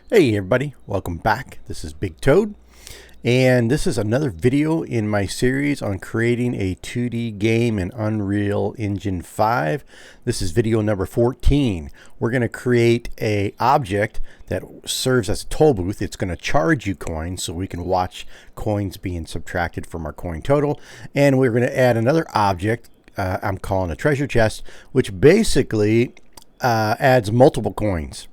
Hey everybody, welcome back. This is Big Toad, and this is another video in my series on creating a 2D game in Unreal Engine 5. This is video number 14. We're going to create a object that serves as a toll booth. It's going to charge you coins so we can watch coins being subtracted from our coin total. And we're going to add another object I'm calling a treasure chest, which basically adds multiple coins.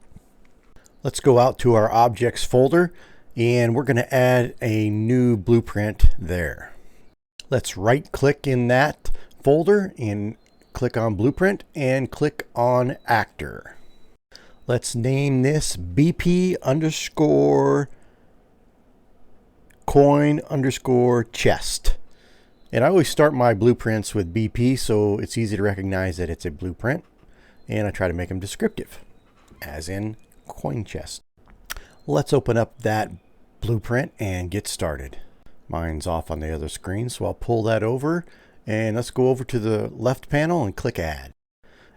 Let's go out to our objects folder and we're going to add a new blueprint there. Let's right click in that folder and click on blueprint and click on actor. Let's name this BP underscore coin underscore chest. And I always start my blueprints with BP so it's easy to recognize that it's a blueprint, and I try to make them descriptive, as in coin chest. Let's open up that blueprint and get started. Mine's off on the other screen, so I'll pull that over and let's go over to the left panel and click add.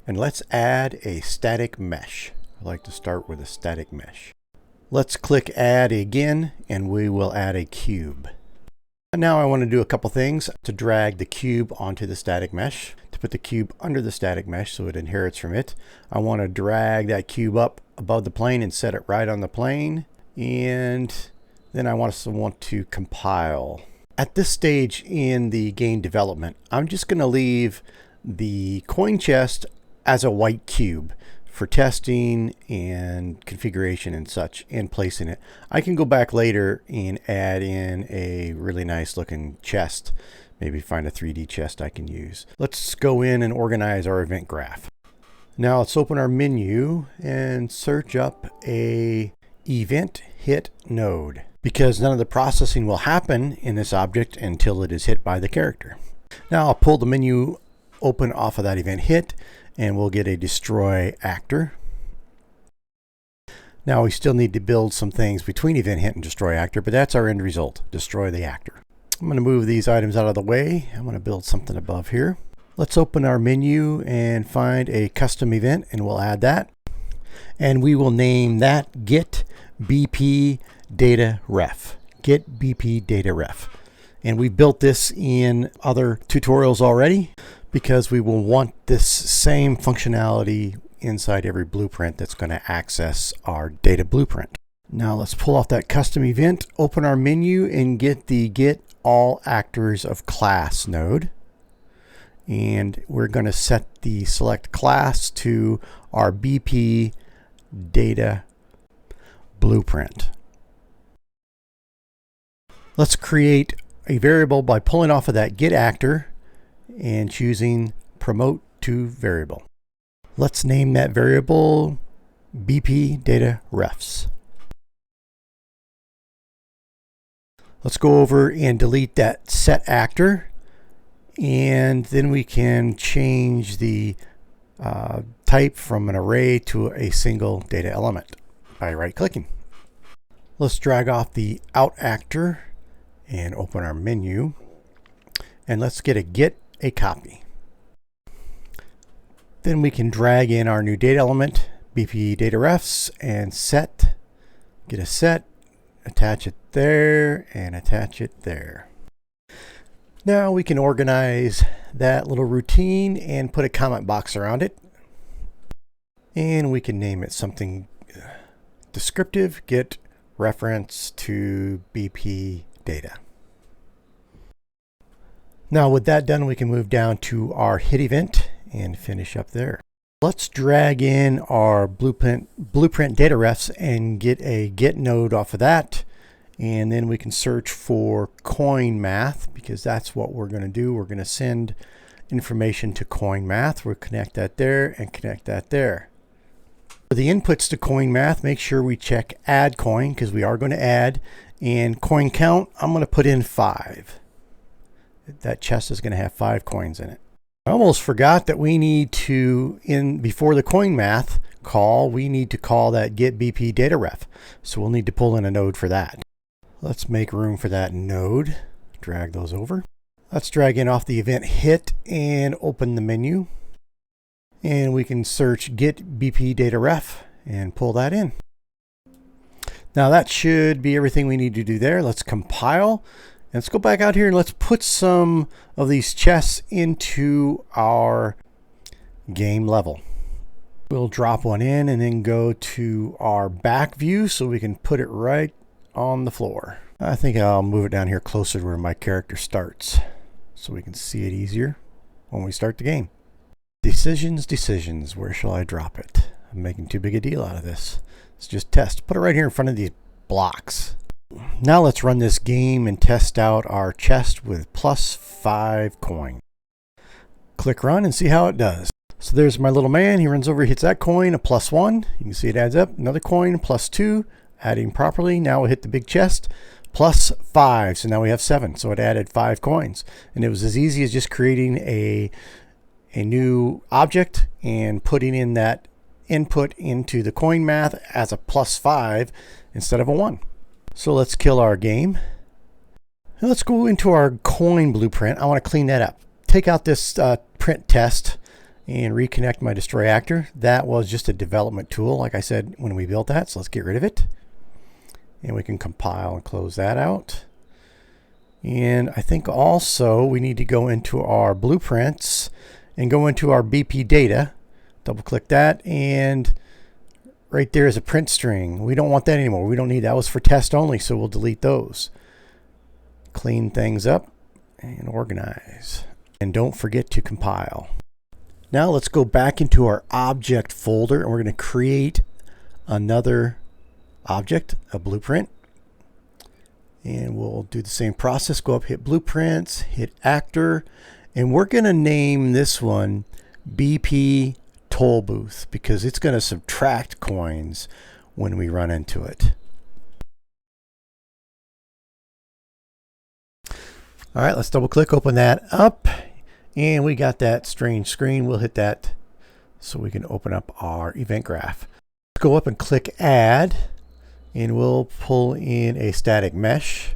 And let's add a static mesh. I like to start with a static mesh. Let's click add again and we will add a cube. And now I want to do a couple things to drag the cube onto the static mesh. To put the cube under the static mesh so it inherits from it, I want to drag that cube up above the plane and set it right on the plane. And then I also want to compile. At this stage in the game development, I'm just going to leave the coin chest as a white cube for testing and configuration and such, and placing it. I can go back later and add in a really nice looking chest. Maybe find a 3D chest I can use. Let's go in and organize our event graph. Now let's open our menu and search up a event hit node, because none of the processing will happen in this object until it is hit by the character. Now I'll pull the menu open off of that event hit and we'll get a destroy actor. Now we still need to build some things between event hit and destroy actor, but that's our end result, destroy the actor. I'm going to move these items out of the way. I'm going to build something above here. Let's open our menu and find a custom event and we'll add that. And we will name that get BP data ref. Get BP data ref. And we built this in other tutorials already because we will want this same functionality inside every blueprint that's going to access our data blueprint. Now let's pull off that custom event, open our menu and get the get all actors of class node. And we're going to set the select class to our BP data blueprint. Let's create a variable by pulling off of that get actor and choosing promote to variable. Let's name that variable BP data refs. Let's go over and delete that set actor, and then we can change the type from an array to a single data element by right clicking. Let's drag off the out actor and open our menu, and let's get a copy. Then we can drag in our new data element, BP data refs, and get a set, attach it there, and attach it there. Now we can organize that little routine and put a comment box around it. And we can name it something descriptive, get reference to BP data. Now with that done, we can move down to our hit event and finish up there. Let's drag in our blueprint data refs and get a get node off of that. And then we can search for coin math, because that's what we're going to do. We're going to send information to coin math. We'll connect that there and connect that there. For the inputs to coin math, make sure we check add coin, because we are going to add. And coin count, I'm going to put in 5. That chest is going to have 5 coins in it. I almost forgot that we need to, before the coin math call, we need to call that get BP data ref. So we'll need to pull in a node for that. Let's make room for that node. Drag those over. Let's drag in off the event hit and open the menu. And we can search get BP data ref and pull that in. Now that should be everything we need to do there. Let's compile. And let's go back out here and let's put some of these chests into our game level. We'll drop one in and then go to our back view so we can put it right on the floor. I think I'll move it down here closer to where my character starts so we can see it easier when we start the game. Decisions. Where shall I drop it? I'm making too big a deal out of this. Let's just test. Put it right here in front of these blocks. Now let's run this game and test out our chest with +5 coin. Click run and see how it does. So there's my little man. He runs over, hits that coin, a +1. You can see it adds up. Another coin, +2. Adding properly. Now we'll hit the big chest. +5. So now we have 7. So it added 5 coins. And it was as easy as just creating a new object and putting in that input into the coin math as a +5 instead of a 1. So let's kill our game. And let's go into our coin blueprint. I want to clean that up. Take out this print test and reconnect my destroy actor. That was just a development tool, like I said when we built that. So let's get rid of it. And we can compile and close that out. And I think also we need to go into our blueprints and go into our BP data. Double click that, and right there is a print string. We don't want that anymore. We don't need that. Was for test only, so we'll delete those. Clean things up and organize. And don't forget to compile. Now let's go back into our object folder and we're going to create another object, a blueprint. And we'll do the same process. Go up, hit blueprints, hit actor, and we're going to name this one BP toll booth because it's going to subtract coins when we run into it. All right, let's double click, open that up, and we got that strange screen. We'll hit that so we can open up our event graph. Let's go up and click add, and we'll pull in a static mesh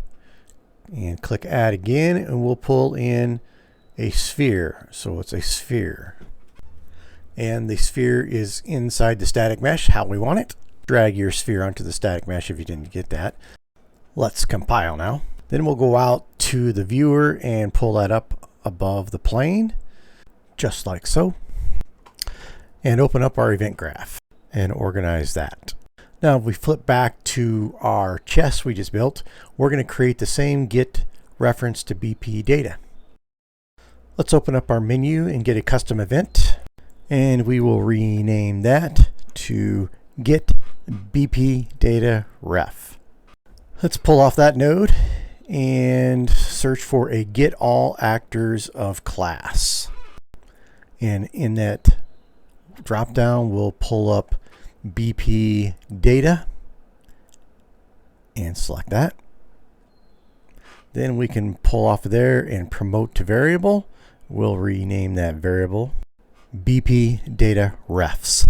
and click add again, and we'll pull in a sphere. So it's a sphere. And the sphere is inside the static mesh, how we want it. Drag your sphere onto the static mesh if you didn't get that. Let's compile now. Then we'll go out to the viewer and pull that up above the plane, just like so. And open up our event graph and organize that. Now if we flip back to our chest we just built, we're going to create the same get reference to BP data. Let's open up our menu and get a custom event. And we will rename that to get BP data ref. Let's pull off that node and search for a get all actors of class. And in that drop down, we'll pull up BP data and select that. Then we can pull off of there and promote to variable. We'll rename that variable BP data refs.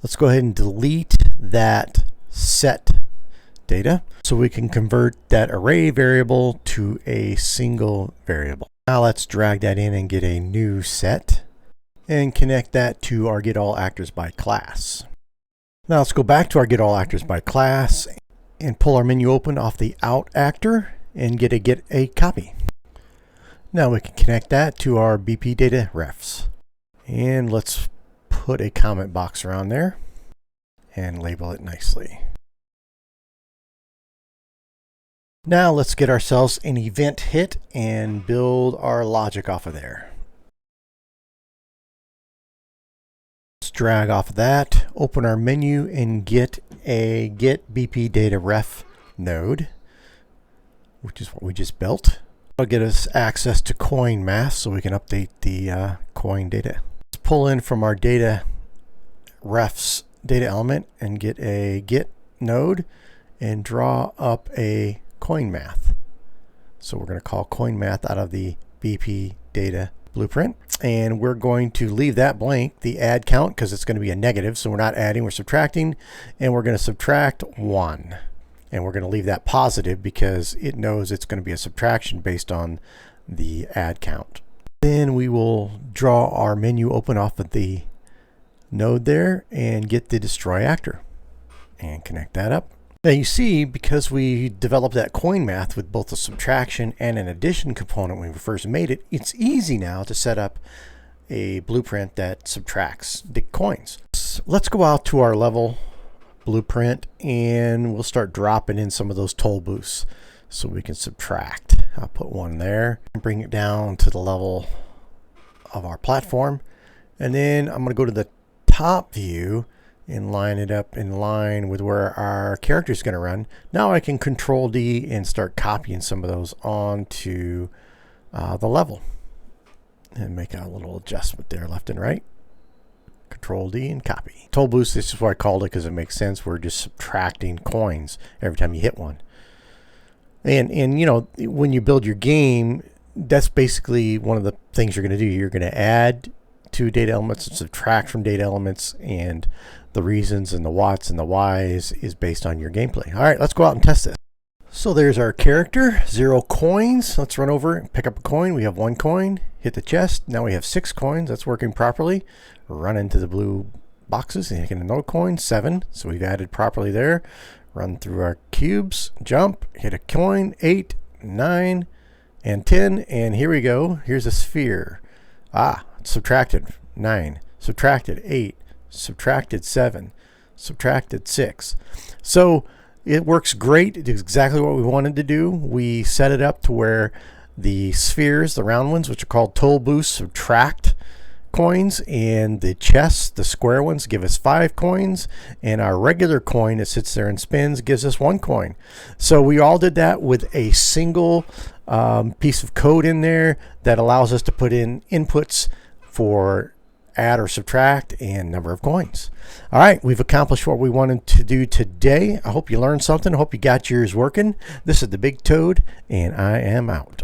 Let's go ahead and delete that set data so we can convert that array variable to a single variable. Now let's drag that in and get a new set and connect that to our get all actors by class. Now let's go back to our get all actors by class and pull our menu open off the out actor and get a copy. Now we can connect that to our BP data refs. And let's put a comment box around there and label it nicely. Now let's get ourselves an event hit and build our logic off of there. Let's drag off of that, open our menu and get a get BP data ref node, which is what we just built. It'll get us access to coin math so we can update the coin data. Let's pull in from our data refs data element and get a get node and draw up a coin math. So we're going to call coin math out of the BP data blueprint, and we're going to leave that blank, the add count, because it's going to be a negative, so we're not adding, we're subtracting, and we're going to subtract 1. And we're going to leave that positive because it knows it's going to be a subtraction based on the add count. Then we will draw our menu open off of the node there and get the destroy actor and connect that up. Now you see, because we developed that coin math with both a subtraction and an addition component when we first made it, it's easy now to set up a blueprint that subtracts the coins. So let's go out to our level blueprint and we'll start dropping in some of those toll booths so we can subtract. I'll put one there and bring it down to the level of our platform. And then I'm going to go to the top view and line it up in line with where our character is going to run. Now I can Control D and start copying some of those onto the level and make a little adjustment there, left and right. Control D and copy. Toll boost, this is what I called it because it makes sense. We're just subtracting coins every time you hit one. And you know, when you build your game, that's basically one of the things you're going to do. You're going to add to data elements and subtract from data elements, and the reasons and the whats and the whys is based on your gameplay. All right, let's go out and test this. So there's our character, 0 coins. Let's run over and pick up a coin. We have 1 coin. Hit the chest. Now we have 6 coins. That's working properly. Run into the blue boxes and get another coin, 7. So we've added properly there. Run through our cubes, jump, hit a coin, 8, 9, and 10. And here we go. Here's a sphere. Subtracted 9, subtracted 8, subtracted 7, subtracted 6. So it works great. It's exactly what we wanted to do. We set it up to where the spheres, the round ones, which are called toll boosts, subtract coins, and the chests, the square ones, give us 5 coins, and our regular coin that sits there and spins gives us 1 coin. So we all did that with a single piece of code in there that allows us to put in inputs for add or subtract and number of coins. All right, we've accomplished what we wanted to do today. I hope you learned something. I hope you got yours working. This is the Big Toad, and I am out.